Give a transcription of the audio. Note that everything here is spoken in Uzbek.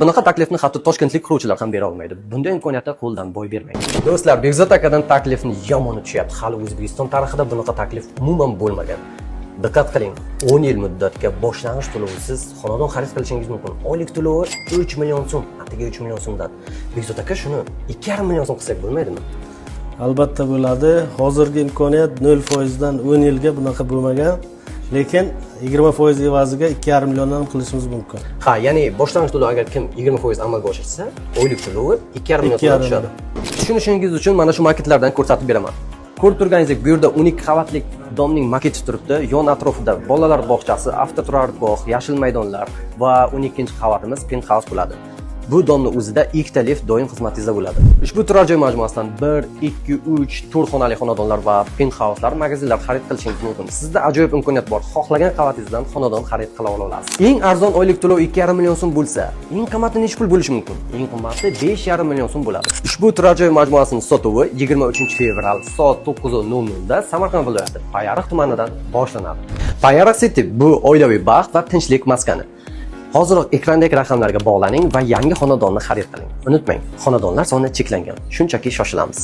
Bunaqa taklifni hatto toshkentlik quruvchilar ham bera olmaydi. Bunday imkoniyatni qo'ldan boy bermang. Do'stlar, Bekzod akadan taklifni yomon uchyapti. Hali O'zbekiston tarixida bunaqa taklif umuman bo'lmagan. Diqqat qiling, 10 yil muddatga boshlang'ich to'lovsiz xonadon xarid qilishingiz mumkin. Oylik to'lovi 3 million so'm, atigi 3 million so'mdan. Bekzod aka shuni 2,5 million so'm qilsak bo'lmaydimi? Albatta bo'ladi. Hozirgi imkoniyat 0% dan 10 yilga bunaqa bo'lmagan. Lekin 20% evaziga 2,5 milliondan qilishimiz mumkin. Ha, ya'ni boshlang'ich to'lov agar kim 20% amalga oshirsa, oylik to'lovi 2,5 million so'm tushadi. Tushunishingiz uchun mana shu maketlardan ko'rsatib beraman. Ko'rib turganingizdek, bu yerda 12 qavatlik domning maketi turibdi. Yon atrofida bolalar bog'chasi, avtoturargoh, yashil maydonlar va 12-qavatimiz penthouse bo'ladi. Bu domni o'zida ikkita lift doim xizmatingizda bo'ladi. Ushbu turar joy majmuasidan 1, 2, 3, 4 xonali xonadonlar va penthouselar, magazinlar xarid qilishingiz mumkin. Sizda ajoyib imkoniyat bor. Xohlagan qavatingizdan xonadon xarid qila olasiz. Eng arzon oylik to'lov 2,5 million so'm bo'lsa, eng qimmati nechta pul bo'lishi mumkin? Eng qimmati 5,5 million so'm bo'ladi. Ushbu turar joy majmuasining sotuvi 23-fevral soat 9:00 da Samarqand viloyati Payariq tumanidan boshlanadi. Payariq City bu oilaviy baxt va tinchlik maskani. Hoziroq ekrandagi raqamlarga bog'laning va yangi xonadonni xarid qiling. Unutmang, xonadonlar soni cheklangan. Shunchaki shoshilamiz.